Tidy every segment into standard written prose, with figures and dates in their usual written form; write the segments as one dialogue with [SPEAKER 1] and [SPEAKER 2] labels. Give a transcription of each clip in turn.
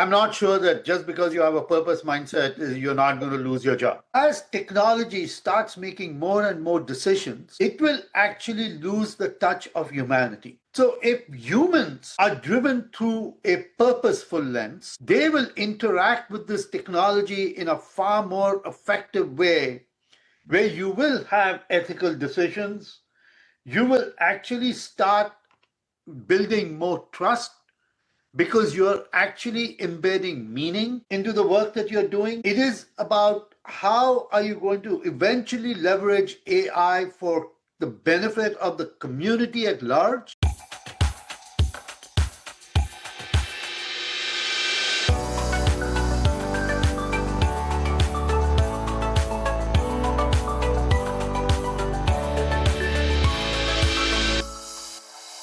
[SPEAKER 1] I'm not sure that just because you have a purpose mindset, you're not going to lose your job. As technology starts making more and more decisions, it will actually lose the touch of humanity. So, if humans are driven through a purposeful lens, they will interact with this technology in a far more effective way where you will have ethical decisions. You will actually start building more trust because you're actually embedding meaning into the work that you're doing. It is about how are you going to eventually leverage AI for the benefit of the community at large.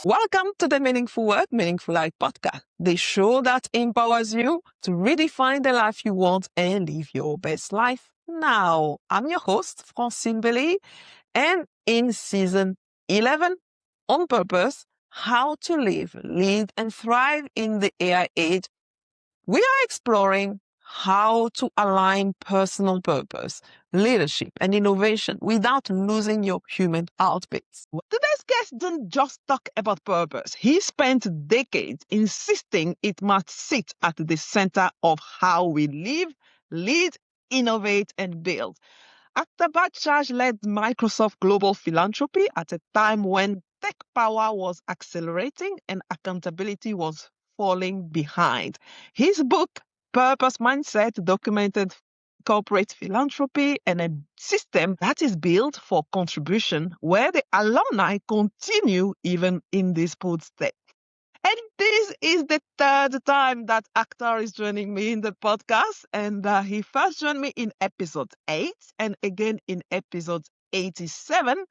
[SPEAKER 2] Welcome to the Meaningful Work, Meaningful Life podcast, the show that empowers you to redefine the life you want and live your best life now. I'm your host, Francine Belly, and in season 11, On Purpose, How to Live, Lead, and Thrive in the AI Age, we are exploring how to align personal purpose, leadership, and innovation without losing your human heartbeats. Today's guest didn't just talk about purpose. He spent decades insisting it must sit at the center of how we live, lead, innovate, and build. Akhtar Badshah led Microsoft Global Philanthropy at a time when tech power was accelerating and accountability was falling behind. His book, Purpose Mindset, documented corporate philanthropy and a system that is built for contribution where the alumni continue even in these footsteps. And this is the third time that Akhtar is joining me in the podcast. And he first joined me in episode 8 and again in episode 87.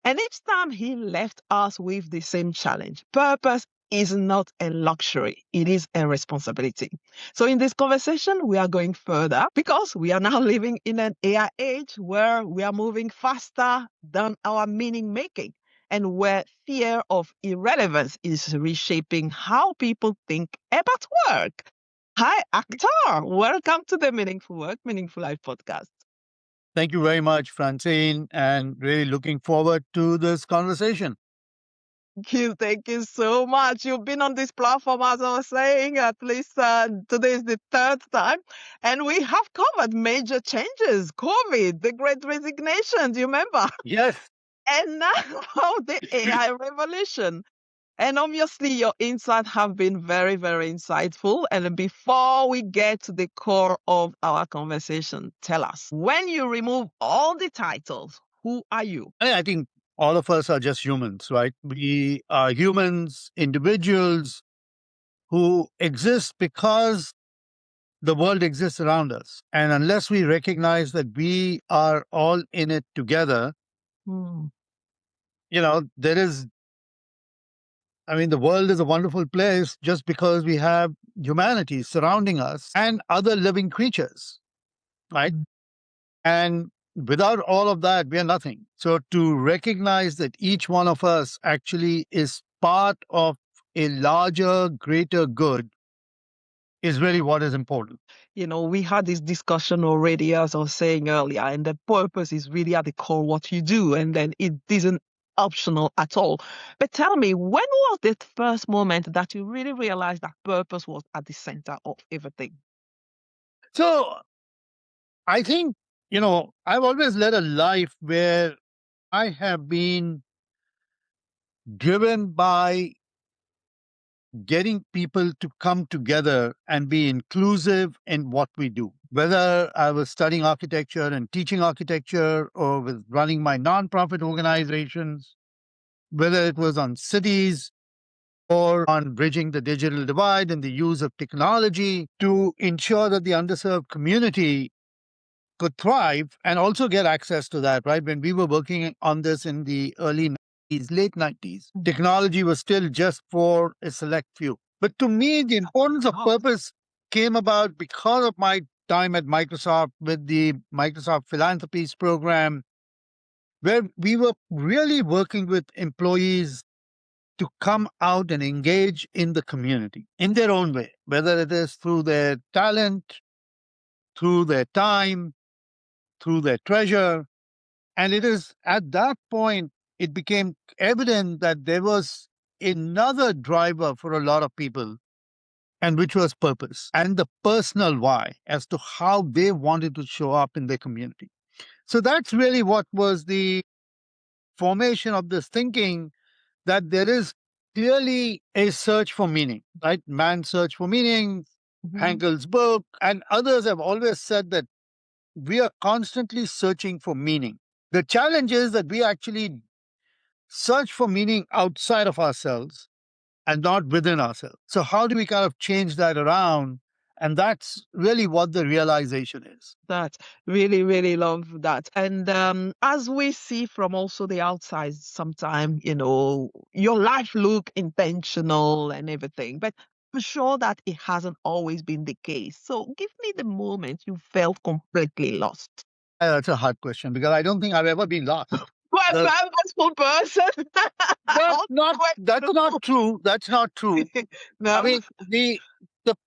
[SPEAKER 2] And each time he left us with the same challenge. Purpose is not a luxury. It is a responsibility. So in this conversation, we are going further because we are now living in an AI age where we are moving faster than our meaning making and where fear of irrelevance is reshaping how people think about work. Hi, Akhtar. Welcome to the Meaningful Work, Meaningful Life podcast.
[SPEAKER 1] Thank you very much, Francine, and really looking forward to this conversation.
[SPEAKER 2] Thank you so much. You've been on this platform, as I was saying, at least today is the third time. And we have covered major changes, COVID, the great resignation, do you remember?
[SPEAKER 1] Yes.
[SPEAKER 2] And now the AI revolution. And obviously, your insights have been very, very insightful. And before we get to the core of our conversation, tell us, when you remove all the titles, who are you?
[SPEAKER 1] I think all of us are just humans, right? We are humans, individuals who exist because the world exists around us. And unless we recognize that we are all in it together,
[SPEAKER 2] Hmm.
[SPEAKER 1] there is, the world is a wonderful place just because we have humanity surrounding us and other living creatures, right? And without all of that, we are nothing. So to recognize that each one of us actually is part of a larger, greater good is really what is important.
[SPEAKER 2] We had this discussion already, as I was saying earlier, and the purpose is really at the core what you do, and then it isn't optional at all. But tell me, when was that first moment that you really realized that purpose was at the center of everything?
[SPEAKER 1] So I think, I've always led a life where I have been driven by getting people to come together and be inclusive in what we do. Whether I was studying architecture and teaching architecture or with running my nonprofit organizations, whether it was on cities or on bridging the digital divide and the use of technology to ensure that the underserved community could thrive and also get access to that, right? When we were working on this in the early 90s, late 90s, technology was still just for a select few. But to me, the importance of purpose came about because of my time at Microsoft with the Microsoft Philanthropies program, where we were really working with employees to come out and engage in the community in their own way, whether it is through their talent, through their time, through their treasure. And it is at that point, it became evident that there was another driver for a lot of people, and which was purpose and the personal why as to how they wanted to show up in their community. So that's really what was the formation of this thinking, that there is clearly a search for meaning, right? Man's search for meaning, Hankel's book, and others have always said that we are constantly searching for meaning. The challenge is that we actually search for meaning outside of ourselves and not within ourselves. So, how do we kind of change that around? And that's really what the realization is.
[SPEAKER 2] That really, really love that. And as we see from also the outside, sometimes, your life look intentional and everything, but I'm sure that it hasn't always been the case. So give me the moment you felt completely lost.
[SPEAKER 1] That's a hard question because I don't think I've ever been lost.
[SPEAKER 2] What
[SPEAKER 1] The-
[SPEAKER 2] a purposeful person.
[SPEAKER 1] that's not true. That's not true. I
[SPEAKER 2] No.
[SPEAKER 1] mean,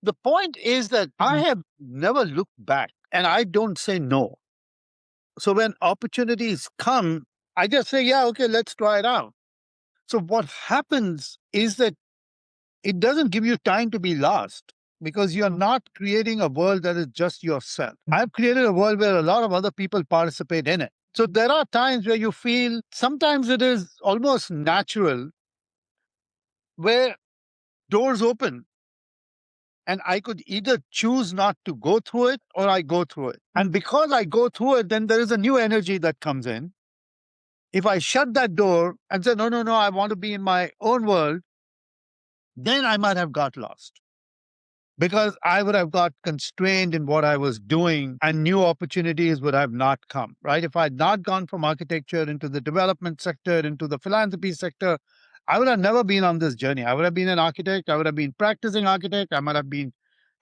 [SPEAKER 1] the point is that I have never looked back and I don't say no. So when opportunities come, I just say, yeah, okay, let's try it out. So what happens is that it doesn't give you time to be lost because you're not creating a world that is just yourself. I've created a world where a lot of other people participate in it. So there are times where you feel sometimes it is almost natural where doors open and I could either choose not to go through it or I go through it. And because I go through it, then there is a new energy that comes in. If I shut that door and say, no, no, no, I want to be in my own world, then I might have got lost because I would have got constrained in what I was doing and new opportunities would have not come, right? If I had not gone from architecture into the development sector, into the philanthropy sector, I would have never been on this journey. I would have been an architect. I would have been practicing architect. I might have been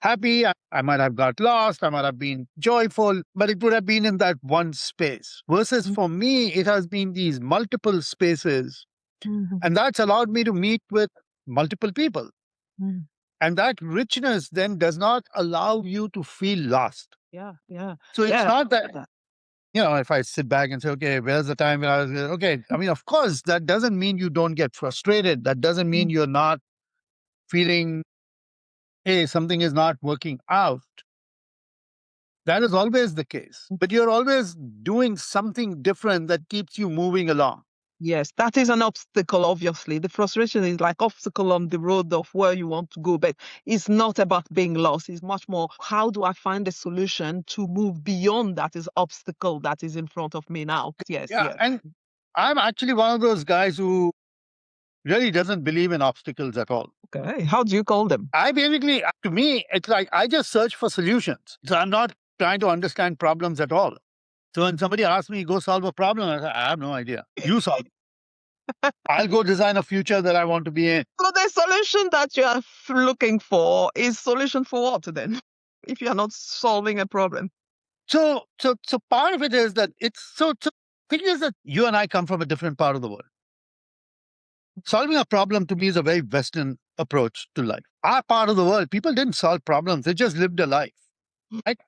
[SPEAKER 1] happy. I might have got lost. I might have been joyful, but it would have been in that one space. Versus for me, it has been these multiple spaces. And that's allowed me to meet with multiple people. And that richness then does not allow you to feel lost.
[SPEAKER 2] Yeah, yeah.
[SPEAKER 1] So it's
[SPEAKER 2] Yeah.
[SPEAKER 1] not that, if I sit back and say, okay, where's the time when I was, okay, I mean, of course, that doesn't mean you don't get frustrated. That doesn't mean you're not feeling, hey, something is not working out. That is always the case. But you're always doing something different that keeps you moving along.
[SPEAKER 2] Yes, that is an obstacle, obviously. The frustration is like obstacle on the road of where you want to go, but it's not about being lost. It's much more, how do I find a solution to move beyond that is obstacle that is in front of me now? Yes,
[SPEAKER 1] Yeah.
[SPEAKER 2] yes.
[SPEAKER 1] And I'm actually one of those guys who really doesn't believe in obstacles at all.
[SPEAKER 2] Okay. How do you call them?
[SPEAKER 1] I basically, to me, it's like I just search for solutions. So I'm not trying to understand problems at all. So when somebody asks me, go solve a problem, I say, I have no idea. You solve it. I'll go design a future that I want to be in.
[SPEAKER 2] So the solution that you are looking for is solution for what then? If you're not solving a problem.
[SPEAKER 1] So part of it is that thing is that you and I come from a different part of the world. Solving a problem to me is a very Western approach to life. Our part of the world, people didn't solve problems, they just lived a life. Right?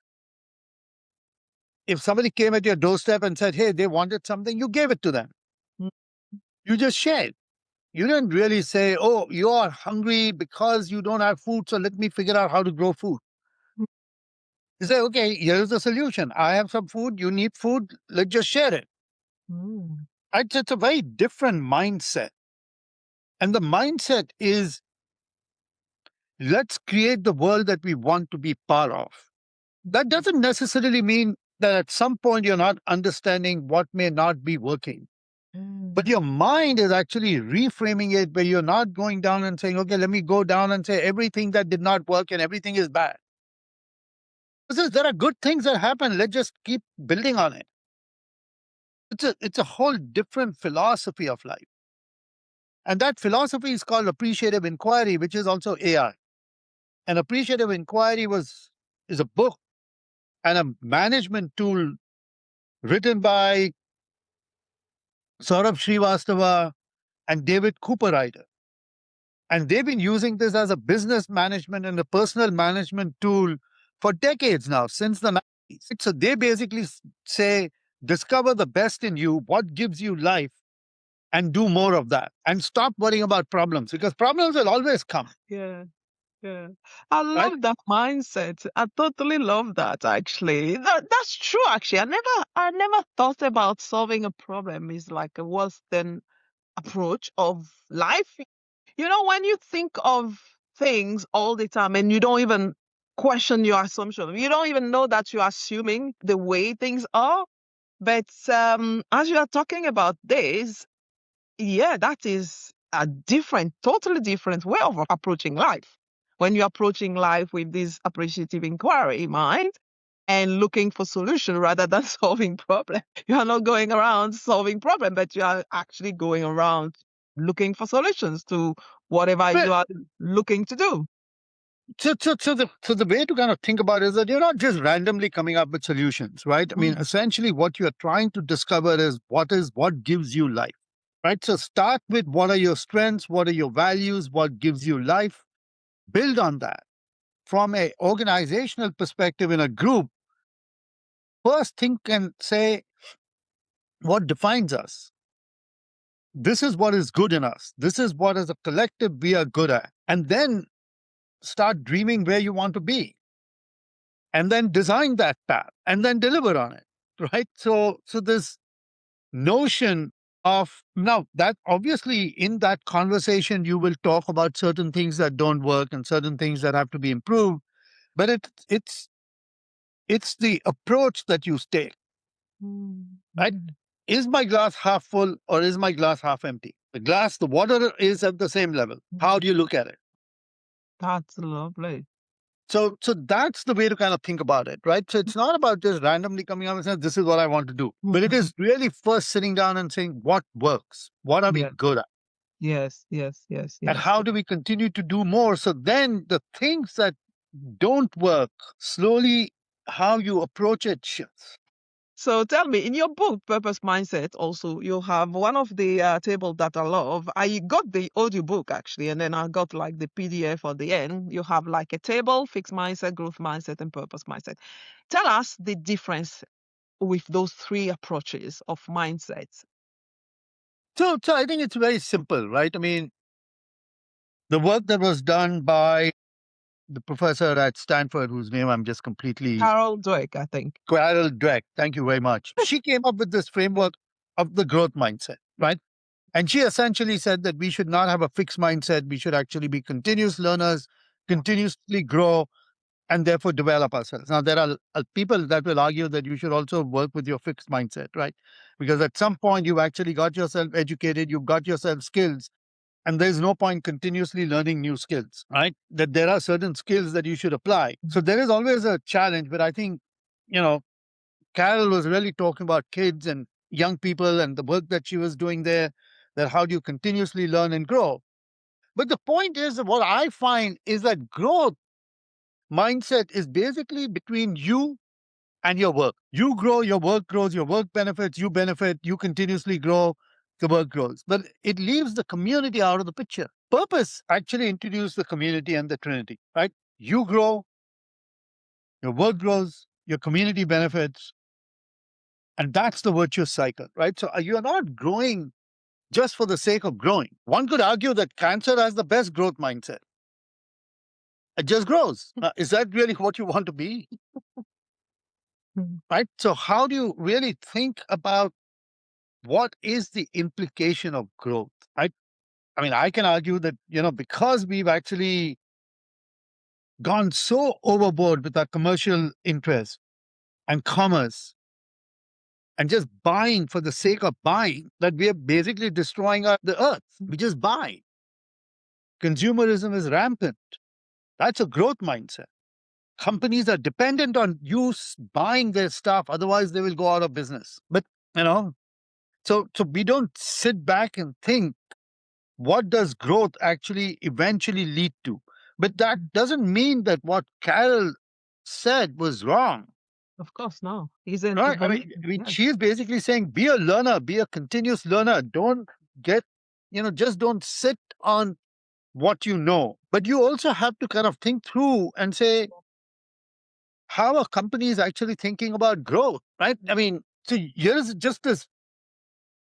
[SPEAKER 1] If somebody came at your doorstep and said, hey, they wanted something, you gave it to them.
[SPEAKER 2] Mm.
[SPEAKER 1] You just shared. You didn't really say, oh, you are hungry because you don't have food, so let me figure out how to grow food. You say, okay, here's the solution. I have some food, you need food, let's just share it.
[SPEAKER 2] Mm.
[SPEAKER 1] It's a very different mindset. And the mindset is let's create the world that we want to be part of. That doesn't necessarily mean that at some point you're not understanding what may not be working. But your mind is actually reframing it where you're not going down and saying, okay, let me go down and say everything that did not work and everything is bad. Because there are good things that happen. Let's just keep building on it. It's a whole different philosophy of life. And that philosophy is called Appreciative Inquiry, which is also AI. And Appreciative Inquiry is a book and a management tool written by Saurabh Srivastava and David Cooper. And they've been using this as a business management and a personal management tool for decades now, since the 90s. So they basically say, discover the best in you, what gives you life, and do more of that. And stop worrying about problems, because problems will always come,
[SPEAKER 2] Yeah. Yeah. I
[SPEAKER 1] right?
[SPEAKER 2] love that mindset. I totally love that actually. That's true actually. I never thought about solving a problem is like a Western approach of life. You know, when you think of things all the time and you don't even question your assumption, you don't even know that you're assuming the way things are. But as you are talking about this, yeah, that is a different, totally different way of approaching life. When you're approaching life with this appreciative inquiry in mind and looking for solution rather than solving problem. You are not going around solving problem, but you are actually going around looking for solutions to whatever
[SPEAKER 1] But
[SPEAKER 2] you are looking to do.
[SPEAKER 1] so the way to kind of think about it is that you're not just randomly coming up with solutions, right? I mean,
[SPEAKER 2] Mm,
[SPEAKER 1] essentially what you're trying to discover is what gives you life, right? So start with what are your strengths, what are your values, what gives you life, build on that. From a organizational perspective in a group, first think and say, what defines us? This is what is good in us. This is what as a collective we are good at. And then start dreaming where you want to be. And then design that path and then deliver on it. Right. So this notion of now that obviously in that conversation you will talk about certain things that don't work and certain things that have to be improved. But it's the approach that you take,
[SPEAKER 2] mm,
[SPEAKER 1] right?
[SPEAKER 2] mm.
[SPEAKER 1] Is my glass half full or is my glass half empty? The water is at the same level. How do you look at it?
[SPEAKER 2] That's lovely.
[SPEAKER 1] So that's the way to kind of think about it, right? So it's not about just randomly coming up and saying, this is what I want to do. But it
[SPEAKER 2] Mhm.
[SPEAKER 1] is really first sitting down and saying, what works? What are we
[SPEAKER 2] Yeah.
[SPEAKER 1] good at?
[SPEAKER 2] Yes, yes, yes,
[SPEAKER 1] And
[SPEAKER 2] yes.
[SPEAKER 1] how do we continue to do more? So then the things that don't work, slowly how you approach it shifts.
[SPEAKER 2] So tell me, in your book, Purpose Mindset, also, you have one of the table that I love. I got the audiobook actually, and then I got like the PDF at the end. You have like a table, fixed mindset, growth mindset, and purpose mindset. Tell us the difference with those three approaches of mindsets.
[SPEAKER 1] So I think it's very simple, right? I mean, the work that was done by the professor at Stanford, whose name I'm just completely
[SPEAKER 2] Carol Dweck, I think.
[SPEAKER 1] Carol Dweck, thank you very much. She came up with this framework of the growth mindset, right? And she essentially said that we should not have a fixed mindset. We should actually be continuous learners, continuously grow, and therefore develop ourselves. Now, there are people that will argue that you should also work with your fixed mindset, right? Because at some point, you've actually got yourself educated, you've got yourself skills, and there's no point continuously learning new skills, right? That there are certain skills that you should apply. So there is always a challenge, but I think, you know, Carol was really talking about kids and young people and the work that she was doing there, that how do you continuously learn and grow. But the point is that what I find is that growth mindset is basically between you and your work. You grow, your work grows, your work benefit, you continuously grow, the work grows. But it leaves the community out of the picture. Purpose actually introduced the community and the trinity, right? You grow, your work grows, your community benefits, and that's the virtuous cycle, right? So you're not growing just for the sake of growing. One could argue that cancer has the best growth mindset. It just grows. Is that really what you want to be?
[SPEAKER 2] Mm.
[SPEAKER 1] Right? So, how do you really think about what is the implication of growth? I mean, I can argue that, because we've actually gone so overboard with our commercial interest and commerce and just buying for the sake of buying, that we are basically destroying the earth. We just buy. Consumerism is rampant. That's a growth mindset. Companies are dependent on you buying their stuff, otherwise they will go out of business. But you know, so we don't sit back and think what does growth actually eventually lead to. But that doesn't mean that what Carol said was wrong.
[SPEAKER 2] Of course, no. Isn't
[SPEAKER 1] Right? I
[SPEAKER 2] believe.
[SPEAKER 1] mean, I mean,
[SPEAKER 2] Yes.
[SPEAKER 1] she is basically saying, be a learner, be a continuous learner. Don't get, just don't sit on what you know, but you also have to kind of think through and say, how are companies actually thinking about growth, right? I mean, so here's just this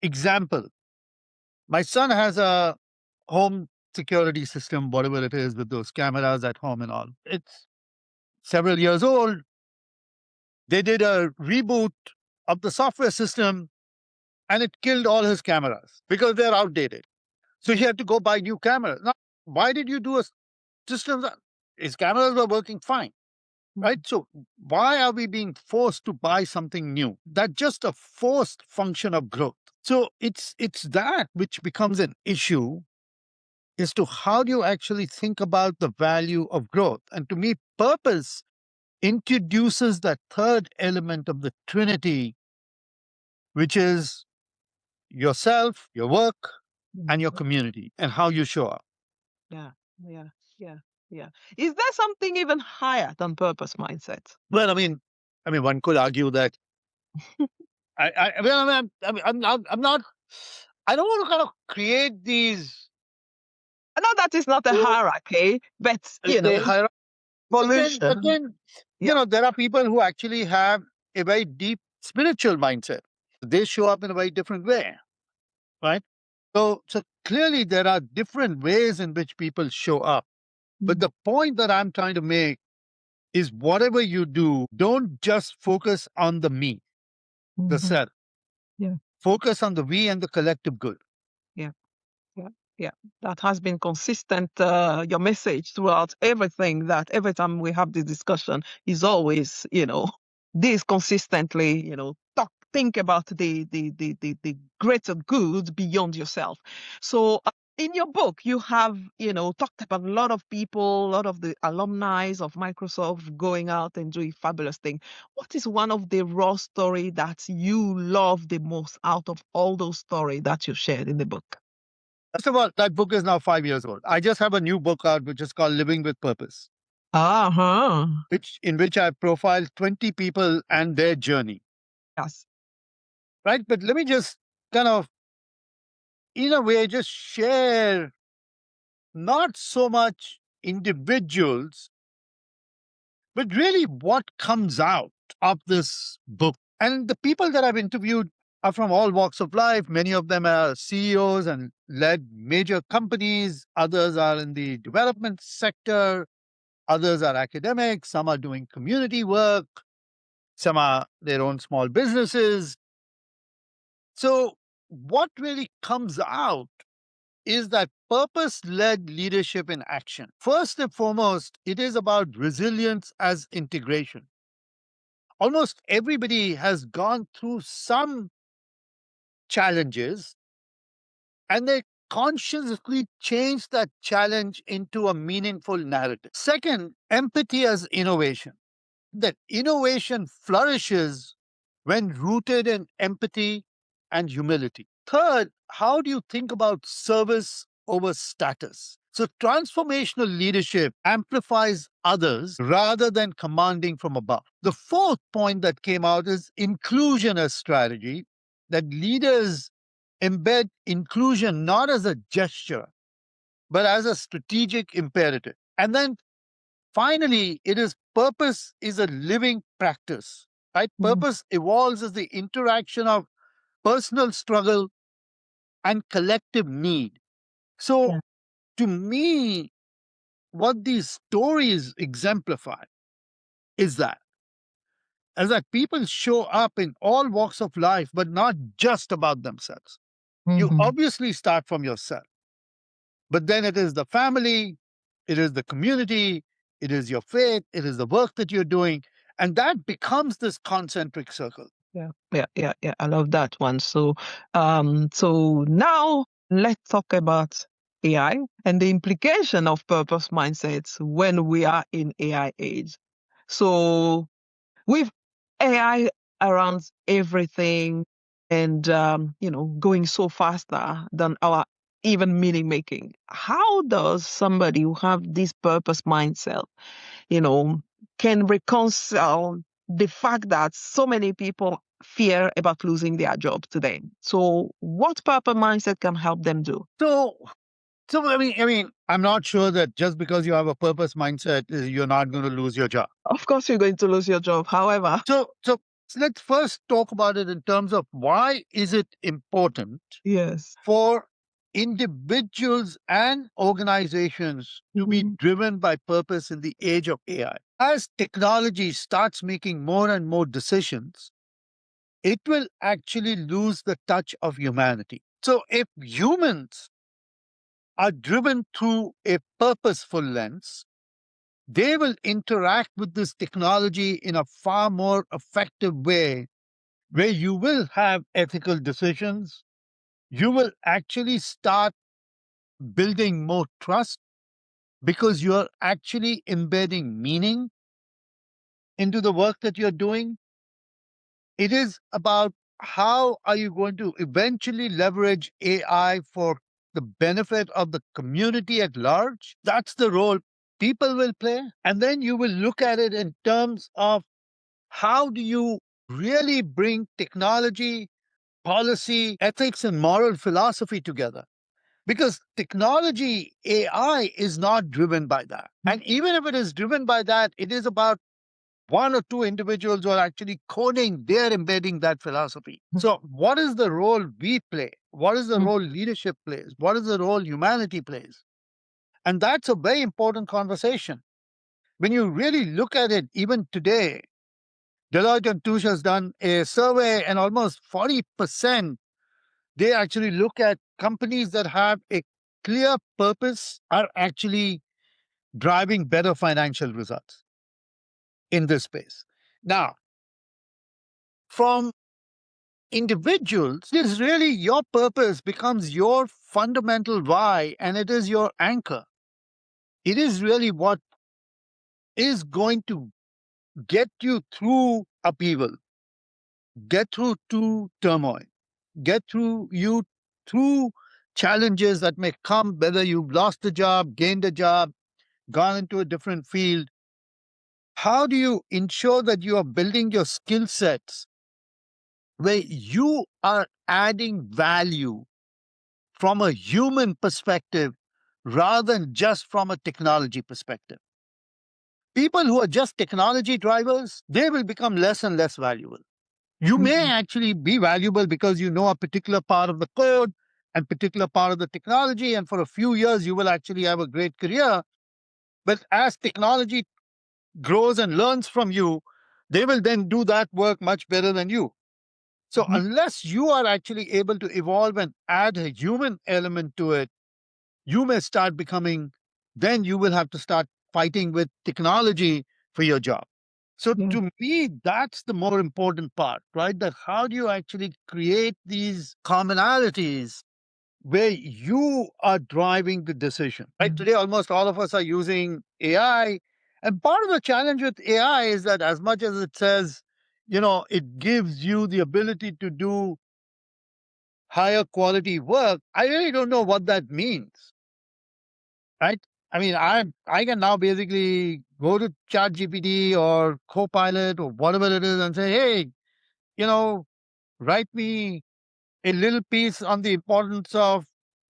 [SPEAKER 1] example. My son has a home security system, whatever it is, with those cameras at home and all. It's several years old. They did a reboot of the software system and it killed all his cameras because they're outdated. So he had to go buy new cameras. Now, why did you do a system that his cameras were working fine, right? So why are we being forced to buy something new? That's just a forced function of growth. So it's that which becomes an issue as to how do you actually think about the value of growth. And to me, purpose introduces that third element of the Trinity, which is yourself, your work, and your community, and how you show up.
[SPEAKER 2] Yeah, yeah, yeah, yeah. Is there something even higher than purpose mindset?
[SPEAKER 1] Well, one could argue that I'm not. I don't want to kind of create these.
[SPEAKER 2] I know that is not a hierarchy, but
[SPEAKER 1] They hierarchy. But
[SPEAKER 2] evolution.
[SPEAKER 1] then,
[SPEAKER 2] Yeah.
[SPEAKER 1] there are people who actually have a very deep spiritual mindset. They show up in a very different way, right? So clearly there are different ways in which people show up. But the point that I'm trying to make is whatever you do, don't just focus on the me, the self.
[SPEAKER 2] Yeah.
[SPEAKER 1] Focus on the we and the collective good.
[SPEAKER 2] Yeah. Yeah, yeah, that has been consistent. Your message throughout everything. That every time we have this discussion is always, this consistently. Think about the greater good beyond yourself. So, in your book, you have, talked about a lot of people, a lot of the alumni of Microsoft going out and doing fabulous things. What is one of the raw story that you love the most out of all those stories that you shared in the book?
[SPEAKER 1] First of all, that book is now 5 years old. I just have a new book out, which is called Living with Purpose,
[SPEAKER 2] Uh-huh.
[SPEAKER 1] in which I profile 20 people and their journey.
[SPEAKER 2] Yes.
[SPEAKER 1] Right. But let me just kind of, in a way, just share not so much individuals, but really what comes out of this book. And the people that I've interviewed are from all walks of life. Many of them are CEOs and led major companies. Others are in the development sector. Others are academics. Some are doing community work. Some are their own small businesses. So, what really comes out is that purpose led leadership in action. First and foremost, it is about resilience as integration. Almost everybody has gone through some challenges and they consciously change that challenge into a meaningful narrative. Second, empathy as innovation. That innovation flourishes when rooted in empathy and humility. Third, how do you think about service over status? So, transformational leadership amplifies others rather than commanding from above. The fourth point that came out is inclusion as strategy, that leaders embed inclusion not as a gesture, but as a strategic imperative. And then finally, it is purpose is a living practice, right? Purpose evolves as the interaction of personal struggle and collective need. So,
[SPEAKER 2] Yeah.
[SPEAKER 1] to me, what these stories exemplify is that as that people show up in all walks of life, but not just about themselves. You obviously start from yourself, but then it is the family, it is the community, it is your faith, it is the work that you're doing. And that becomes this concentric circle.
[SPEAKER 2] Yeah, yeah, yeah, yeah. I love that one. So now let's talk about AI and the implication of purpose mindsets when we are in AI age. So with AI around everything and going so faster than our even meaning making, how does somebody who have this purpose mindset you know, can reconcile the fact that so many people fear about losing their job today? So what purpose mindset can help them do?
[SPEAKER 1] So So, I'm not sure that just because you have a purpose mindset, you're not going to lose your job.
[SPEAKER 2] Of course, you're going to lose your job. However,
[SPEAKER 1] So let's first talk about it in terms of why is it important
[SPEAKER 2] yes.
[SPEAKER 1] for individuals and organizations to be driven by purpose in the age of AI. As technology starts making more and more decisions, it will actually lose the touch of humanity. So if humans are driven through a purposeful lens, they will interact with this technology in a far more effective way where you will have ethical decisions. You will actually start building more trust because you're actually embedding meaning into the work that you're doing. It is about how are you going to eventually leverage AI for the benefit of the community at large. That's the role people will play. And then you will look at it in terms of how do you really bring technology, policy, ethics, and moral philosophy together. Because technology, AI, is not driven by that. And even if it is driven by that, it is about one or two individuals who are actually coding, they're embedding that philosophy. So, what is the role we play? What is the role leadership plays? What is the role humanity plays? And that's a very important conversation. When you really look at it, even today, Deloitte and Touche has done a survey, and almost 40% they actually look at companies that have a clear purpose are actually driving better financial results in this space. Now, from individuals, it is really your purpose becomes your fundamental why, and it is your anchor. It is really what is going to get you through upheaval, get through to turmoil, get through you through challenges that may come, whether you've lost a job, gained a job, gone into a different field. How do you ensure that you are building your skill sets where you are adding value from a human perspective rather than just from a technology perspective? People who are just technology drivers, they will become less and less valuable. You may actually be valuable because you know a particular part of the code and particular part of the technology, and for a few years you will actually have a great career. But as technology grows and learns from you, they will then do that work much better than you. So unless you are actually able to evolve and add a human element to it, you may start becoming, then you will have to start fighting with technology for your job. So to me, that's the more important part, right? That how do you actually create these commonalities where you are driving the decision, right? Today, almost all of us are using AI. And part of the challenge with AI is that as much as it says, it gives you the ability to do higher quality work, I really don't know what that means, right? I can now basically go to ChatGPT or Copilot or whatever it is and say, hey, you know, write me a little piece on the importance of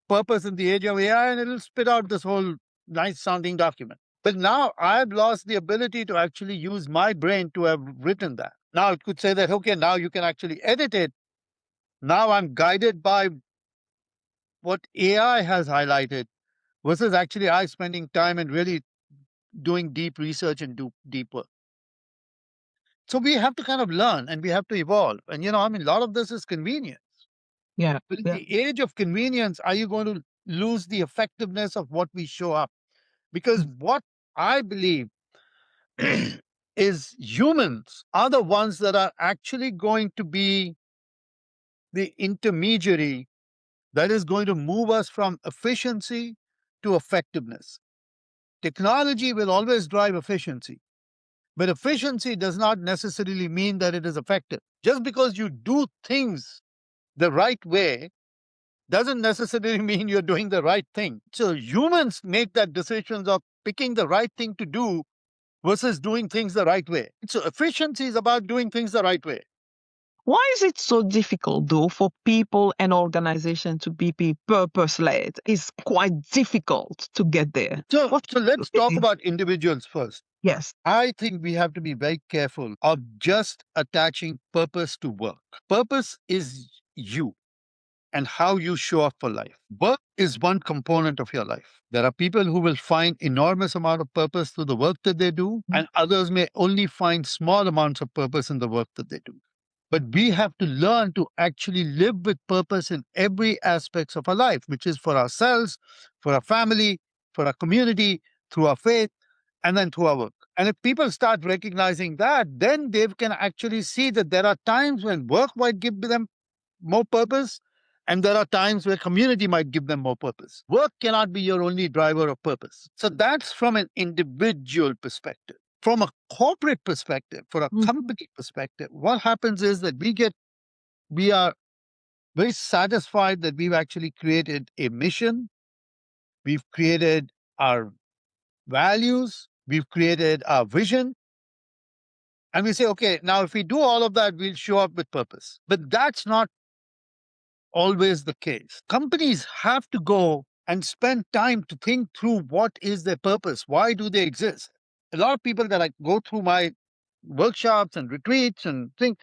[SPEAKER 1] purpose in the age of AI, and it'll spit out this whole nice sounding document. But now I've lost the ability to actually use my brain to have written that. Now it could say that, okay, now you can actually edit it. Now I'm guided by what AI has highlighted versus actually I spending time and really doing deep research and do deep work. So we have to kind of learn and we have to evolve. And, a lot of this is convenience.
[SPEAKER 2] Yeah.
[SPEAKER 1] But in the age of convenience, are you going to lose the effectiveness of what we show up? Because what I believe is humans are the ones that are actually going to be the intermediary that is going to move us from efficiency to effectiveness. Technology will always drive efficiency, but efficiency does not necessarily mean that it is effective. Just because you do things the right way doesn't necessarily mean you're doing the right thing. So humans make that decisions of picking the right thing to do versus doing things the right way. So efficiency is about doing things the right way.
[SPEAKER 2] Why is it so difficult, though, for people and organizations to be purpose-led? It's quite difficult to get there.
[SPEAKER 1] So let's talk about individuals first.
[SPEAKER 2] Yes.
[SPEAKER 1] I think we have to be very careful of just attaching purpose to work. Purpose is you and how you show up for life. Work is one component of your life. There are people who will find enormous amount of purpose through the work that they do, and others may only find small amounts of purpose in the work that they do. But we have to learn to actually live with purpose in every aspects of our life, which is for ourselves, for our family, for our community, through our faith, and then through our work. And if people start recognizing that, then they can actually see that there are times when work might give them more purpose, and there are times where community might give them more purpose. Work cannot be your only driver of purpose. So that's from an individual perspective. From a corporate perspective, for a company perspective, what happens is that we are very satisfied that we've actually created a mission, we've created our values, we've created our vision, and we say, okay, now if we do all of that, we'll show up with purpose. But that's not always the case. Companies have to go and spend time to think through what is their purpose, why do they exist. A lot of people that I go through my workshops and retreats and think,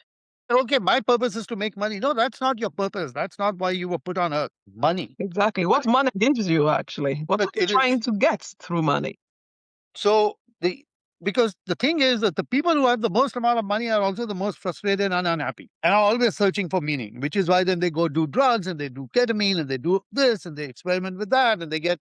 [SPEAKER 1] okay, my purpose is to make money. No, that's not your purpose. That's not why you were put on earth. Money.
[SPEAKER 2] Exactly. What money gives you, actually? What are
[SPEAKER 1] But
[SPEAKER 2] you
[SPEAKER 1] it is
[SPEAKER 2] trying to get through money?
[SPEAKER 1] so the because the thing is that the people who have the most amount of money are also the most frustrated and unhappy and are always searching for meaning, which is why then they go do drugs and they do ketamine and they do this and they experiment with that and they get,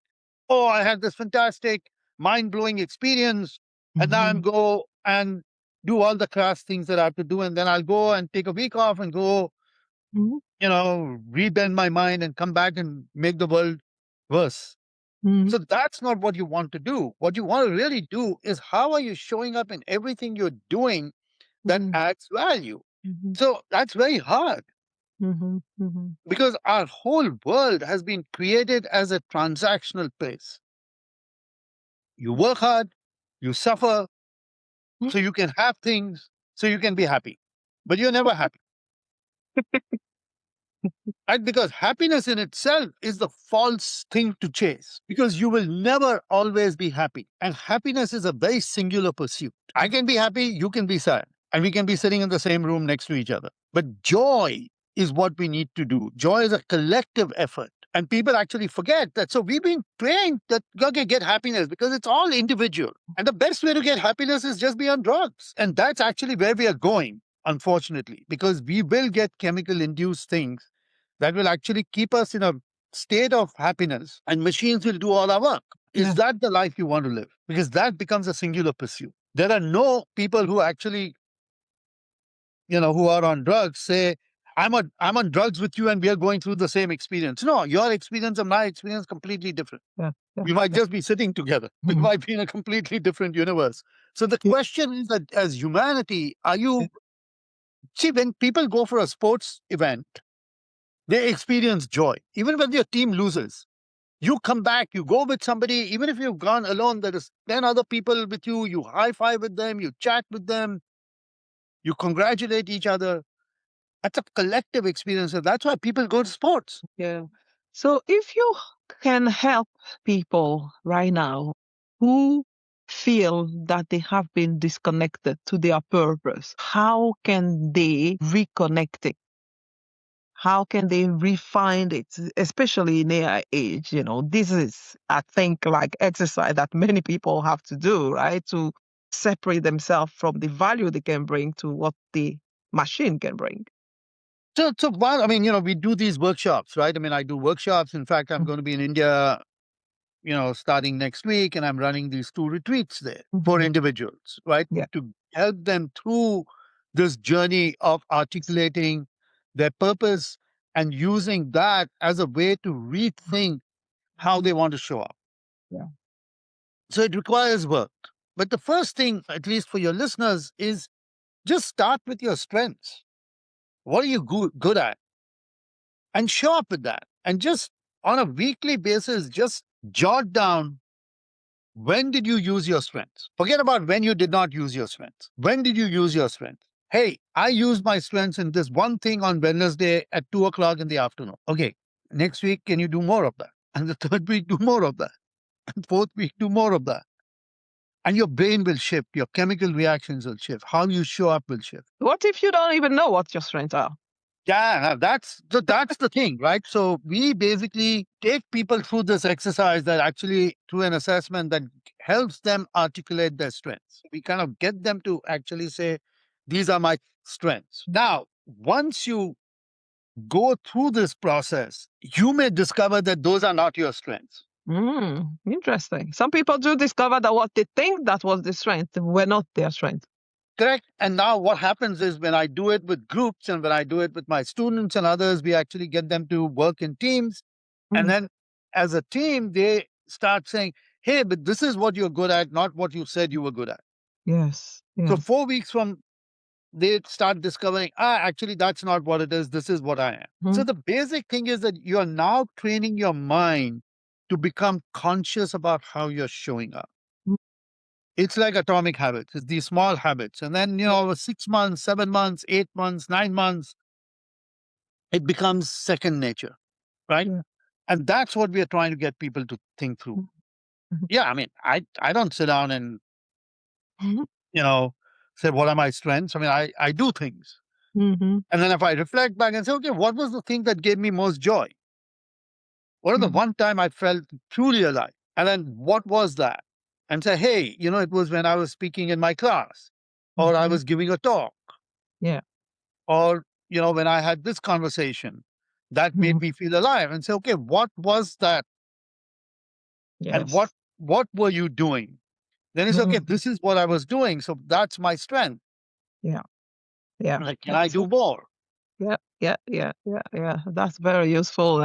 [SPEAKER 1] oh, I had this fantastic mind-blowing experience and now I'm go and do all the crass things that I have to do, and then I'll go and take a week off and go,
[SPEAKER 2] Mhm.
[SPEAKER 1] rebend my mind and come back and make the world worse. So that's not what you want to do. What you want to really do is how are you showing up in everything you're doing that adds value? So that's very hard because our whole world has been created as a transactional place. You work hard, you suffer, so you can have things, so you can be happy. But you're never happy. Right? Because happiness in itself is the false thing to chase because you will never always be happy. And happiness is a very singular pursuit. I can be happy, you can be sad, and we can be sitting in the same room next to each other. But joy is what we need to do. Joy is a collective effort. And people actually forget that. So we've been trained that, okay, get happiness because it's all individual. And the best way to get happiness is just be on drugs. And that's actually where we are going, unfortunately, because we will get chemical induced things that will actually keep us in a state of happiness and machines will do all our work. Is that the life you want to live? Because that becomes a singular pursuit. There are no people who actually, who are on drugs say, I'm on drugs with you and we are going through the same experience. No, your experience and my experience completely different. We might just be sitting together. We might be in a completely different universe. So the question is that as humanity, see, when people go for a sports event, they experience joy. Even when your team loses, you come back, you go with somebody, even if you've gone alone, there is 10 other people with you, you high five with them, you chat with them, you congratulate each other. That's a collective experience. And that's why people go to sports.
[SPEAKER 2] Yeah. So if you can help people right now who feel that they have been disconnected to their purpose, how can they reconnect it? How can they refine it, especially in AI age? This is, I think, like exercise that many people have to do, right? To separate themselves from the value they can bring to what the machine can bring.
[SPEAKER 1] So while, we do these workshops, right? I do workshops. In fact, I'm going to be in India, starting next week, and I'm running these 2 retreats there for individuals, right?
[SPEAKER 2] Yeah.
[SPEAKER 1] To help them through this journey of articulating their purpose and using that as a way to rethink how they want to show up.
[SPEAKER 2] Yeah.
[SPEAKER 1] So it requires work. But the first thing, at least for your listeners, is just start with your strengths. What are you good at? And show up with that. And just on a weekly basis, just jot down, when did you use your strengths? Forget about when you did not use your strengths. When did you use your strengths? Hey, I used my strengths in this one thing on Wednesday at 2 o'clock in the afternoon. Okay, next week, can you do more of that? And the third week, do more of that. And fourth week, do more of that. And your brain will shift, your chemical reactions will shift, how you show up will shift.
[SPEAKER 2] What if you don't even know what your strengths are?
[SPEAKER 1] Yeah, that's the thing, right? So we basically take people through this exercise that actually through an assessment that helps them articulate their strengths. We kind of get them to actually say, these are my strengths. Now, once you go through this process, you may discover that those are not your strengths.
[SPEAKER 2] Interesting. Some people do discover that what they think that was the strength were not their strength.
[SPEAKER 1] Correct. And now what happens is when I do it with groups and when I do it with my students and others, we actually get them to work in teams. And then as a team, they start saying, hey, but this is what you're good at, not what you said you were good at.
[SPEAKER 2] Yes.
[SPEAKER 1] So
[SPEAKER 2] Yes.
[SPEAKER 1] 4 weeks from, they start discovering, actually, that's not what it is. This is what I am. So the basic thing is that you're now training your mind to become conscious about how you're showing up. It's like atomic habits. It's these small habits. And then, 6 months, 7 months, 8 months, 9 months, it becomes second nature, right?
[SPEAKER 2] Yeah.
[SPEAKER 1] And that's what we are trying to get people to think through.
[SPEAKER 2] Mhm.
[SPEAKER 1] Yeah, I mean, I don't sit down and,
[SPEAKER 2] Mhm.
[SPEAKER 1] say, what are my strengths? I mean, I do things.
[SPEAKER 2] Mhm.
[SPEAKER 1] And then if I reflect back and say, okay, what was the thing that gave me most joy? What are the
[SPEAKER 2] Mhm.
[SPEAKER 1] one time I felt truly alive? And then what was that? And say, hey, it was when I was speaking in my class, or I
[SPEAKER 2] Mhm.
[SPEAKER 1] was giving a talk,
[SPEAKER 2] Yeah.
[SPEAKER 1] or when I had this conversation that made
[SPEAKER 2] Mhm.
[SPEAKER 1] me feel alive, and say, okay, what was that, and what
[SPEAKER 2] Yes.
[SPEAKER 1] what were you doing? Then it's okay,
[SPEAKER 2] Mhm.
[SPEAKER 1] this is what I was doing, so that's my strength.
[SPEAKER 2] Yeah. Yeah.
[SPEAKER 1] Like, can I
[SPEAKER 2] That's
[SPEAKER 1] do more?
[SPEAKER 2] yeah, yeah, yeah, yeah, yeah. That's very useful.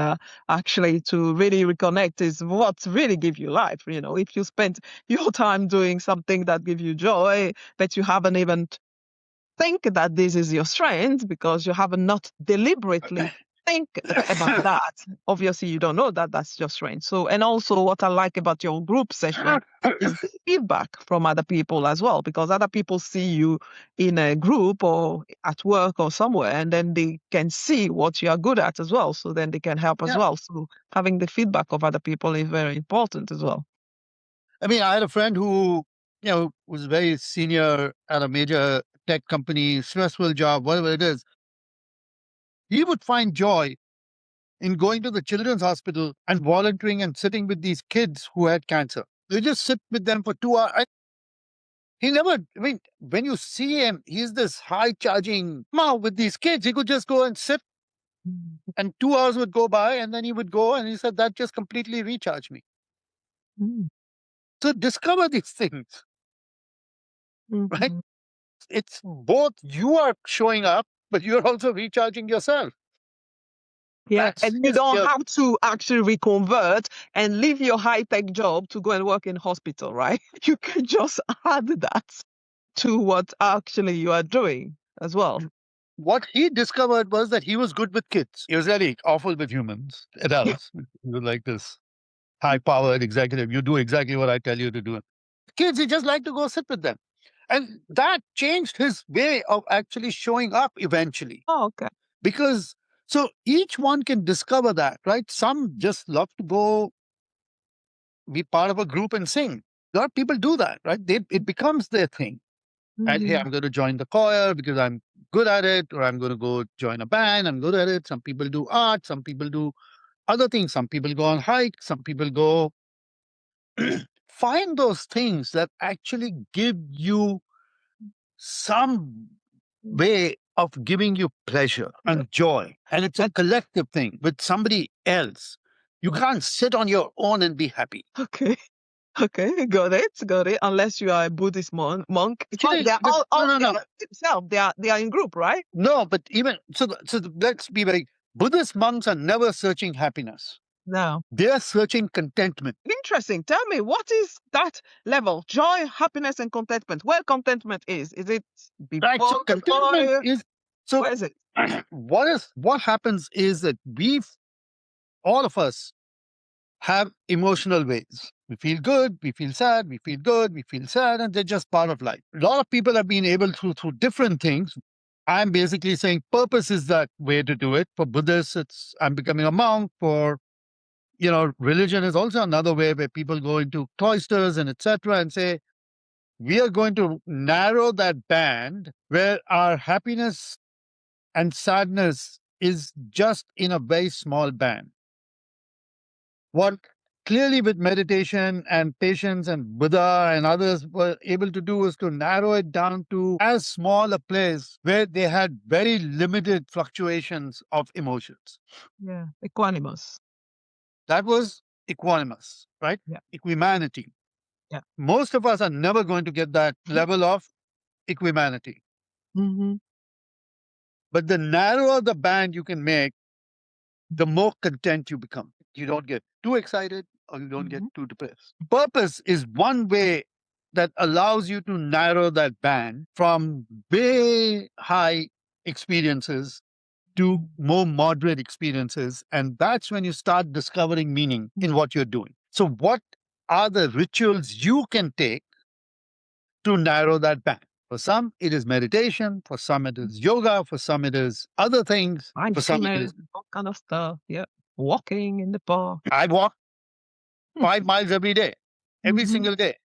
[SPEAKER 2] Actually, to really reconnect is what really give you life. If you spend your time doing something that give you joy, but you haven't even think that this is your strength because you have not deliberately think about that. Obviously, you don't know that that's your strength. So, and also what I like about your group session is the feedback from other people as well, because other people see you in a group or at work or somewhere, and then they can see what you are good at as well. So then they can help as
[SPEAKER 1] Yeah.
[SPEAKER 2] well. So having the feedback of other people is very important as well.
[SPEAKER 1] I mean, I had a friend who, was very senior at a major tech company, stressful job, whatever it is. He would find joy in going to the children's hospital and volunteering and sitting with these kids who had cancer. They just sit with them for 2 hours. He never, I mean, when you see him, he's this high charging mouth with these kids. He could just go and sit, and 2 hours would go by, and then he would go, and he said, that just completely recharged me.
[SPEAKER 2] Mm.
[SPEAKER 1] So discover these things, right?
[SPEAKER 2] Mhm.
[SPEAKER 1] It's both you are showing up, but you're also recharging yourself.
[SPEAKER 2] Yeah,
[SPEAKER 1] That's
[SPEAKER 2] and you
[SPEAKER 1] just
[SPEAKER 2] don't
[SPEAKER 1] your,
[SPEAKER 2] have to actually reconvert and leave your high-tech job to go and work in hospital, right? You can just add that to what actually you are doing as well.
[SPEAKER 1] what he discovered was that he was good with kids. He was really awful with humans,
[SPEAKER 2] Yeah.
[SPEAKER 1] adults. He was like this high powered executive. You do exactly what I tell you to do. Kids, he just like to go sit with them. And that changed his way of actually showing up eventually.
[SPEAKER 2] Oh, okay.
[SPEAKER 1] Because so each one can discover that, right? Some just love to go be part of a group and sing. A lot of people do that, right? It becomes their thing. Right? Hey,
[SPEAKER 2] Mhm.
[SPEAKER 1] I'm going to join the choir because I'm good at it, or I'm going to go join a band. I'm good at it. Some people do art. Some people do other things. Some people go on hikes. Some people go find those things that actually give you some way of giving you pleasure
[SPEAKER 2] Yeah.
[SPEAKER 1] and joy. And it's a
[SPEAKER 2] And
[SPEAKER 1] collective thing with somebody else. You
[SPEAKER 2] yeah.
[SPEAKER 1] can't sit on your own and be happy.
[SPEAKER 2] Okay. Okay, got it, got it. Unless you are a Buddhist monk. It's fine.
[SPEAKER 1] Actually,
[SPEAKER 2] They're
[SPEAKER 1] no,
[SPEAKER 2] all
[SPEAKER 1] no,
[SPEAKER 2] they
[SPEAKER 1] no,
[SPEAKER 2] are themselves. They are in group, right?
[SPEAKER 1] no. But even let's be very. Buddhist monks are never searching happiness.
[SPEAKER 2] No.
[SPEAKER 1] They are searching contentment.
[SPEAKER 2] Interesting. Tell me, what is that level? Joy, happiness, and contentment. Where contentment is? Is it
[SPEAKER 1] Right. So
[SPEAKER 2] before the
[SPEAKER 1] contentment
[SPEAKER 2] joy?
[SPEAKER 1] is so.
[SPEAKER 2] Where is it?
[SPEAKER 1] What happens is that all of us have emotional ways. We feel good, we feel sad, we feel good, we feel sad, and they're just part of life. A lot of people have been able through different things. I'm basically saying purpose is that way to do it. For Buddhists, it's I'm becoming a monk. For religion is also another way where people go into cloisters and etc. and say we are going to narrow that band where our happiness and sadness is just in a very small band. What clearly with meditation and patience and Buddha and others were able to do was to narrow it down to as small a place where they had very limited fluctuations of emotions.
[SPEAKER 2] Yeah. Equanimous.
[SPEAKER 1] That was equanimous, right?
[SPEAKER 2] Yeah.
[SPEAKER 1] Equimanity.
[SPEAKER 2] Yeah.
[SPEAKER 1] Most of us are never going to get that level of equimanity.
[SPEAKER 2] Mm-hmm.
[SPEAKER 1] But the narrower the band you can make, the more content you become. You don't get too excited or you don't get
[SPEAKER 2] Mm-hmm.
[SPEAKER 1] too depressed. Purpose is one way that allows you to narrow that band from way high experiences to more moderate experiences. And that's when you start discovering meaning in what you're doing. So, what are the rituals you can take to narrow that band? For some, it is meditation. For some, it is yoga. For some, it is other things. For some, it
[SPEAKER 2] Mindfulness,
[SPEAKER 1] is
[SPEAKER 2] all kind of stuff. Yeah. Walking in the park.
[SPEAKER 1] I walk 5 miles every day, every
[SPEAKER 2] Mm-hmm.
[SPEAKER 1] single day.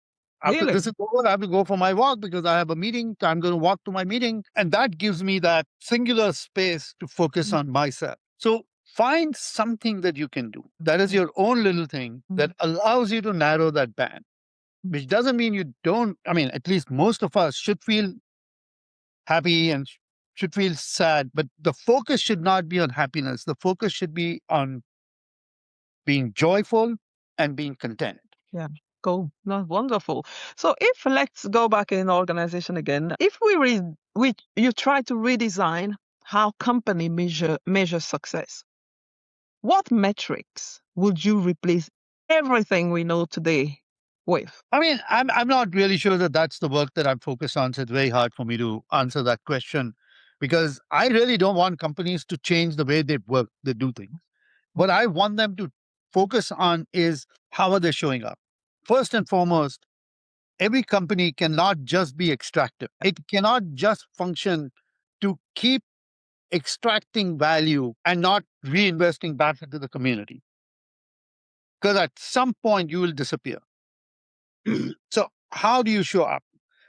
[SPEAKER 1] After
[SPEAKER 2] Really?
[SPEAKER 1] this is over, I have to go for my walk because I have a meeting. I'm going to walk to my meeting. And that gives me that singular space to focus on myself. So find something that you can do that is your own little thing that allows you to narrow that band, which doesn't mean you don't. I mean, at least most of us should feel happy and should feel sad, but the focus should not be on happiness. The focus should be on being joyful and being content.
[SPEAKER 2] Yeah. Cool. That's wonderful. So if let's go back in organization again, if you try to redesign how company measure success, what metrics would you replace everything we know today with?
[SPEAKER 1] I mean, I'm not really sure that that's the work that I'm focused on. So it's very hard for me to answer that question because I really don't want companies to change the way they work, they do things. What I want them to focus on is how are they showing up. First and foremost, every company cannot just be extractive. It cannot just function to keep extracting value and not reinvesting back into the community. Because at some point you will disappear. So how do you show up?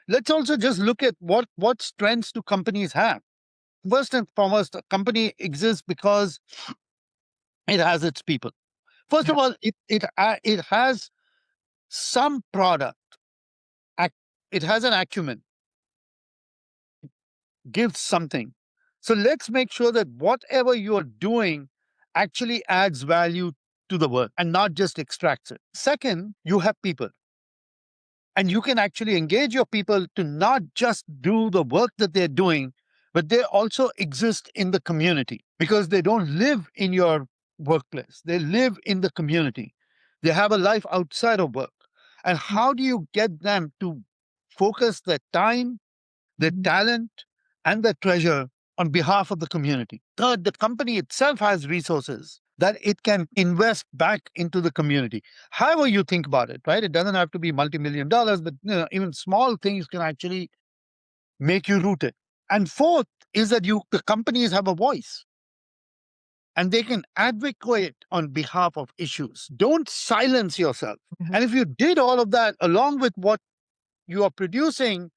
[SPEAKER 1] Let's also just look at what strengths do companies have. First and foremost, a company exists because it has its people. First
[SPEAKER 2] Yeah.
[SPEAKER 1] of all, it has some product. It has an acumen, gives something. So let's make sure that whatever you are doing actually adds value to the world and not just extracts it. Second, you have people. And you can actually engage your people to not just do the work that they're doing, but they also exist in the community because they don't live in your workplace. They live in the community. They have a life outside of work. And how do you get them to focus their time, their talent, and their treasure on behalf of the community? Third, the company itself has resources that it can invest back into the community. However you think about it, right? It doesn't have to be multi-million dollars, but even small things can actually make you rooted. And fourth is that the companies have a voice and they can advocate on behalf of issues. Don't silence yourself. And if you did all of that along with what you are producing,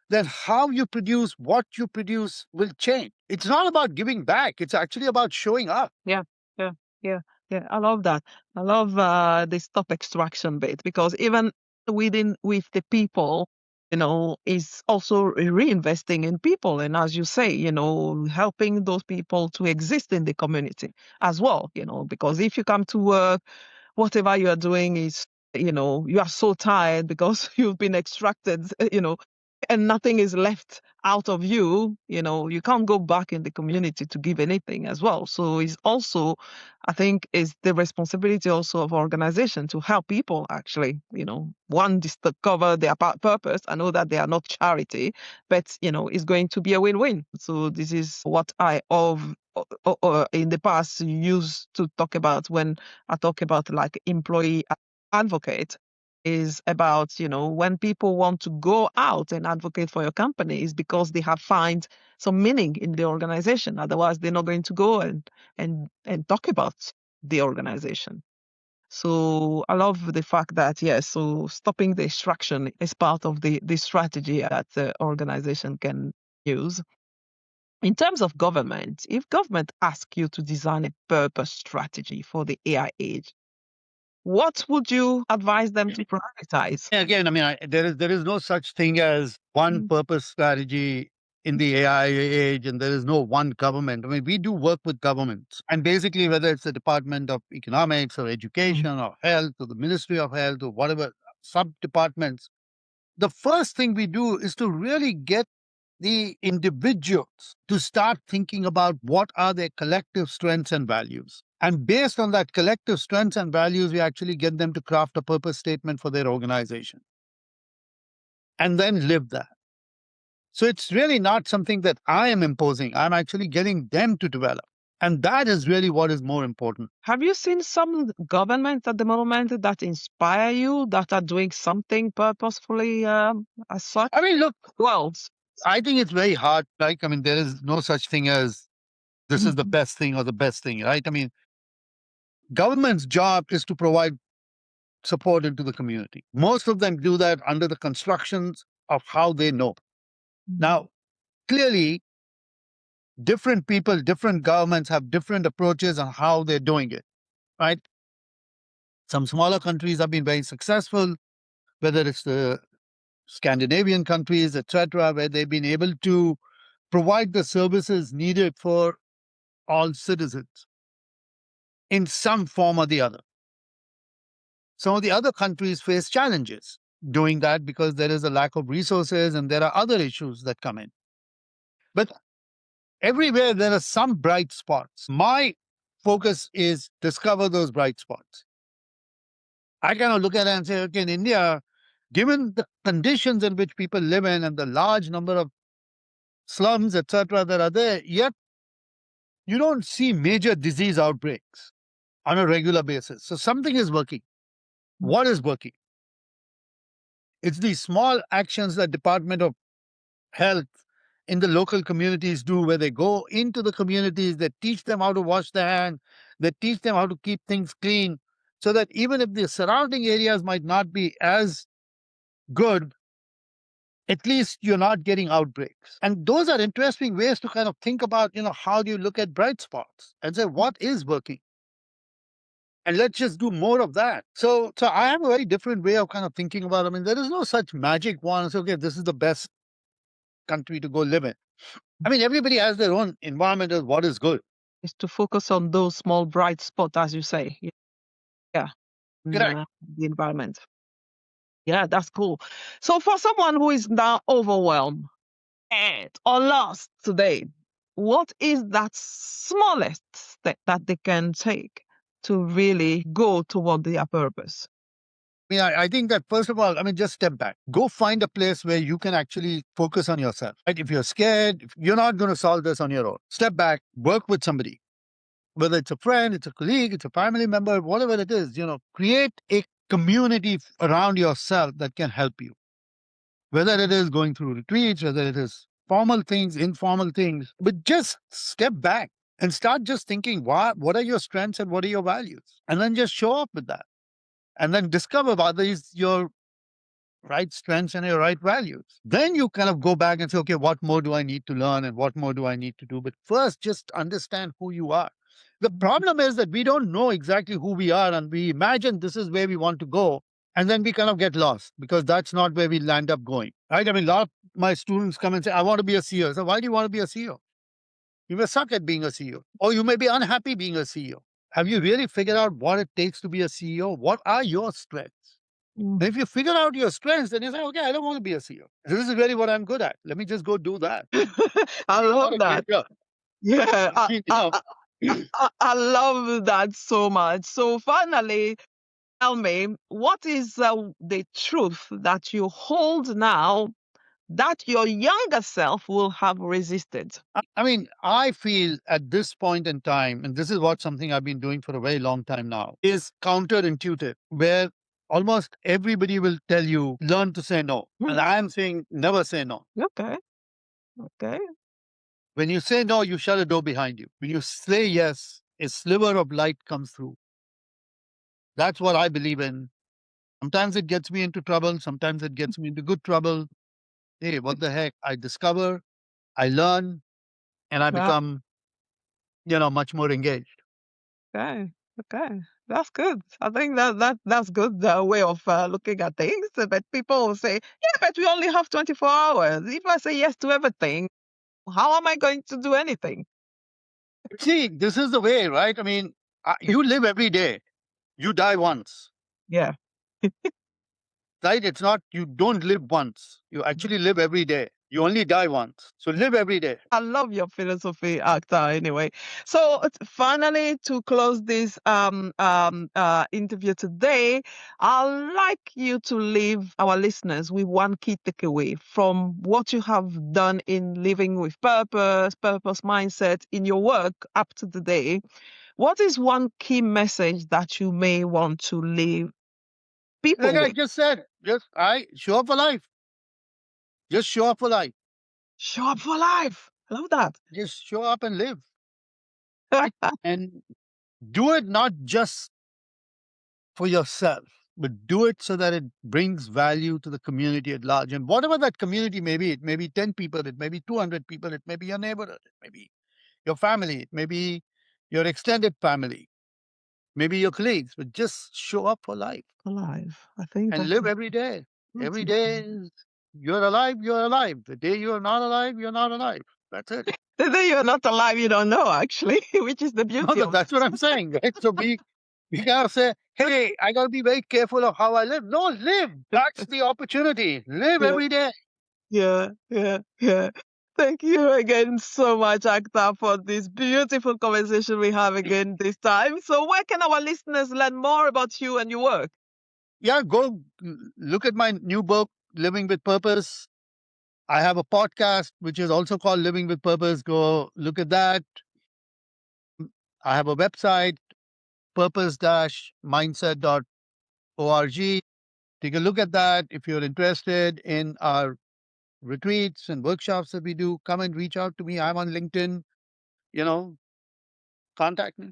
[SPEAKER 1] then how you produce what you produce will change. It's not about giving back, it's actually about showing up.
[SPEAKER 2] Yeah, yeah, yeah, yeah. I love that. I love the stop extraction bit because even with the people, is also reinvesting in people, and as you say, helping those people to exist in the community as well. Because if you come to work, whatever you are doing is, you are so tired because you've been extracted, and nothing is left out of you, you can't go back in the community to give anything as well. So it's also, I think, is the responsibility also of organization to help people actually, one, discover their purpose. I know that they are not charity, but it's going to be a win-win. So this is what I of in the past used to talk about when I talk about like employee advocate. is about, when people want to go out and advocate for your company is because they have find some meaning in the organization. Otherwise, they're not going to go and talk about the organization. So I love the fact that, yes, so stopping the extraction is part of the strategy that the organization can use. In terms of government, if government asks you to design a purpose strategy for the AI age, what would you advise them to prioritize?
[SPEAKER 3] Again, I mean, there is no such thing as one purpose strategy in the AI age, and there is no one government. I mean, we do work with governments, and basically, whether it's the Department of Economics or Education or Health or the Ministry of Health or whatever sub departments, the first thing we do is to really get the individuals to start thinking about what are their collective strengths and values. And based on that collective strengths and values, we actually get them to craft a purpose statement for their organization and then live that. So it's really not something that I am imposing. I'm actually getting them to develop. And that is really what is more important.
[SPEAKER 2] Have you seen some governments at the moment that inspire you, that are doing something purposefully as such?
[SPEAKER 3] I mean, look,
[SPEAKER 2] Well,
[SPEAKER 3] I think it's very hard. Like, I mean, there is no such thing as this is the best thing or the best thing, right? I mean, government's job is to provide support into the community. Most of them do that under the constructions of how they know. Now, clearly, different people, different governments have different approaches on how they're doing it, right? Some smaller countries have been very successful, whether it's the Scandinavian countries, etc., where they've been able to provide the services needed for all citizens in some form or the other. Some of the other countries face challenges doing that because there is a lack of resources and there are other issues that come in. But everywhere there are some bright spots. My focus is discover those bright spots. I kind of look at it and say, okay, in India, given the conditions in which people live in and the large number of slums, etc., that are there, yet you don't see major disease outbreaks on a regular basis. So something is working. What is working? It's these small actions that Department of Health in the local communities do, where they go into the communities, they teach them how to wash their hands, they teach them how to keep things clean, so that even if the surrounding areas might not be as good, at least you're not getting outbreaks. And those are interesting ways to kind of think about, how do you look at bright spots and say, what is working? And let's just do more of that. So I have a very different way of kind of thinking about it. I mean, there is no such magic one. So, okay, this is the best country to go live in. I mean, everybody has their own environment as what is good.
[SPEAKER 2] is to focus on those small bright spots, as you say. Yeah.
[SPEAKER 3] Correct.
[SPEAKER 2] The environment. Yeah, that's cool. So for someone who is now overwhelmed or lost today, what is that smallest step that they can take to really go toward their purpose?
[SPEAKER 3] I mean, I think that first of all, I mean, just step back. Go find a place where you can actually focus on yourself. Right? If you're scared, if you're not going to solve this on your own. Step back, work with somebody, whether it's a friend, it's a colleague, it's a family member, whatever it is, create a community around yourself that can help you. Whether it is going through retreats, whether it is formal things, informal things, but just step back and start just thinking, what are your strengths and what are your values? And then just show up with that. And then discover what is your right strengths and your right values. Then you kind of go back and say, okay, what more do I need to learn and what more do I need to do? But first, just understand who you are. The problem is that we don't know exactly who we are and we imagine this is where we want to go. And then we kind of get lost because that's not where we land up going. Right? I mean, a lot of my students come and say, I want to be a CEO. So why do you want to be a CEO? You may suck at being a CEO or you may be unhappy being a CEO. Have you really figured out what it takes to be a CEO? What are your strengths? If you figure out your strengths, then you say, okay, I don't want to be a CEO. This is really what I'm good at. Let me just go do that.
[SPEAKER 2] I love that. Yeah, I love that so much. So finally, tell me, what is the truth that you hold now that your younger self will have resisted?
[SPEAKER 3] I mean, I feel at this point in time, and this is what something I've been doing for a very long time now, is counterintuitive, where almost everybody will tell you, learn to say no. And I am saying, never say no.
[SPEAKER 2] Okay. Okay.
[SPEAKER 3] When you say no, you shut a door behind you. When you say yes, a sliver of light comes through. That's what I believe in. Sometimes it gets me into trouble. Sometimes it gets me into good trouble. Hey, what the heck? I discover, I learn, and I
[SPEAKER 2] Wow.
[SPEAKER 3] become, much more engaged.
[SPEAKER 2] Okay. Okay. That's good. I think that's good way of looking at things. But people will say, yeah, but we only have 24 hours. If I say yes to everything, how am I going to do anything?
[SPEAKER 3] See, this is the way, right? I mean, you live every day. You die once,
[SPEAKER 2] Yeah.
[SPEAKER 3] right? It's not, you don't live once. You actually live every day. You only die once. So live every day.
[SPEAKER 2] I love your philosophy, Akhtar, anyway. So finally, to close this interview today, I'd like you to leave our listeners with one key takeaway from what you have done in living with purpose mindset in your work up to today. What is one key message that you may want to leave
[SPEAKER 3] Like
[SPEAKER 2] people
[SPEAKER 3] I
[SPEAKER 2] with?
[SPEAKER 3] just said, I show up for life. Just show up for life.
[SPEAKER 2] Show up for life. I love that.
[SPEAKER 3] Just show up and live. And do it not just for yourself, but do it so that it brings value to the community at large. And whatever that community may be, it may be 10 people, it may be 200 people, it may be your neighborhood, it may be your family, it may be your extended family, maybe your colleagues, but just show up for life
[SPEAKER 2] Alive. I think
[SPEAKER 3] and
[SPEAKER 2] that's
[SPEAKER 3] live every day.
[SPEAKER 2] that's
[SPEAKER 3] Every day is, you're alive, you're alive. The day you're not alive, you're not alive. That's it.
[SPEAKER 2] the day you're not alive, you don't know, actually, which is the
[SPEAKER 3] No,
[SPEAKER 2] beauty of
[SPEAKER 3] that's what I'm saying, right? So we gotta say, hey, I gotta be very careful of how I live. No, live. That's the opportunity. Live
[SPEAKER 2] yeah,
[SPEAKER 3] every day.
[SPEAKER 2] yeah. Thank you again so much, Akhtar, for this beautiful conversation we have again this time. So where can our listeners learn more about you and your work?
[SPEAKER 3] Yeah, go look at my new book, Living with Purpose. I have a podcast which is also called Living with Purpose. Go look at that. I have a website, purpose-mindset.org. Take a look at that. If you're interested in our retreats and workshops that we do, come and reach out to me. I'm on LinkedIn, you know, contact me.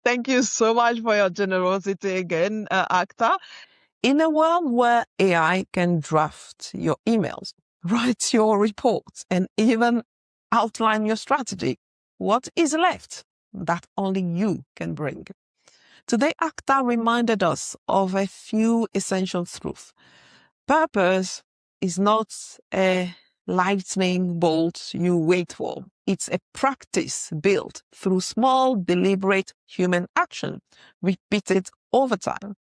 [SPEAKER 2] Thank you so much for your generosity again, Akhtar. In a world where AI can draft your emails, write your reports, and even outline your strategy, what is left that only you can bring? Today, Akhtar reminded us of a few essential truths. Purpose is not a lightning bolt you wait for. It's a practice built through small, deliberate human action, repeated over time.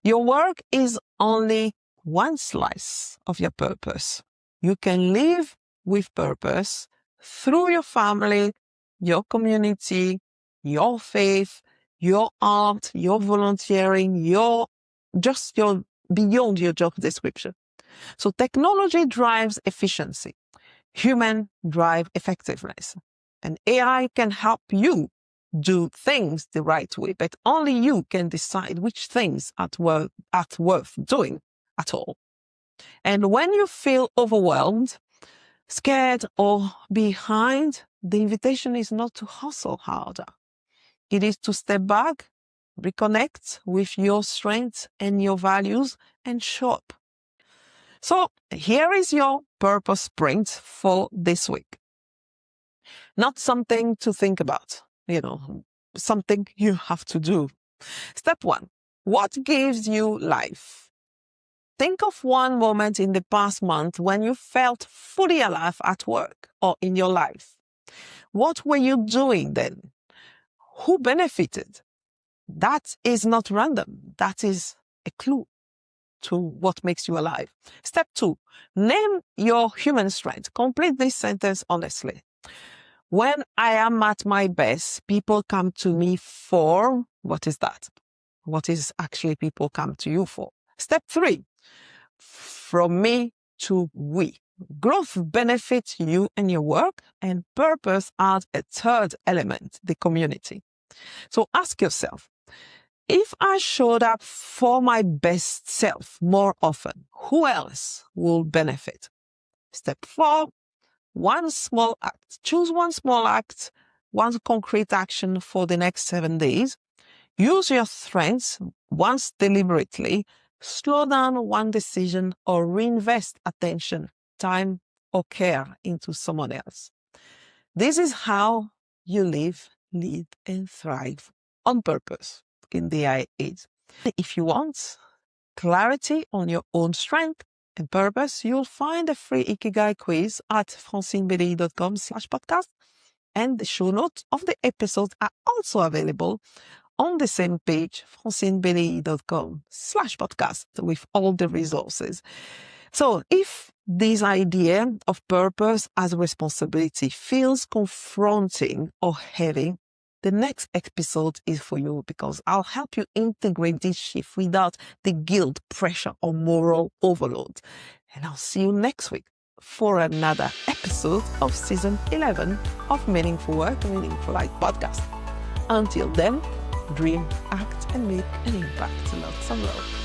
[SPEAKER 2] Your work is only one slice of your purpose. You can live with purpose through your family, your community, your faith, your art, your volunteering, your beyond your job description. So technology drives efficiency. Human drive effectiveness. And AI can help you do things the right way, but only you can decide which things are worth doing at all. And when you feel overwhelmed, scared, or behind, the invitation is not to hustle harder. It is to step back, reconnect with your strengths and your values, and show up. So here is your purpose sprint for this week. Not something to think about, something you have to do. Step 1. What gives you life? Think of one moment in the past month when you felt fully alive at work or in your life. What were you doing then? Who benefited? That is not random. That is a clue to what makes you alive. Step 2. Name your human strength. Complete this sentence honestly. When I am at my best, people come to me for, what is that? What is actually people come to you for? Step 3, from me to we. Growth benefits you and your work, and purpose adds a third element, the community. So ask yourself, If I showed up for my best self more often, who else will benefit? Step 4, one small act. Choose one small act, one concrete action for the next 7 days. Use your strengths once deliberately. Slow down one decision or reinvest attention, time, or care into someone else. This is how you live, lead, and thrive on purpose in the AI age. If you want clarity on your own strength and purpose, you'll find a free Ikigai quiz at francinebelli.com/podcast, and the show notes of the episodes are also available on the same page, francinebelli.com/podcast, with all the resources. So if this idea of purpose as a responsibility feels confronting or heavy, the next episode is for you, because I'll help you integrate this shift without the guilt, pressure, or moral overload. And I'll see you next week for another episode of Season 11 of Meaningful Work, Meaningful Life podcast. Until then, dream, act, and make an impact. Lots of love.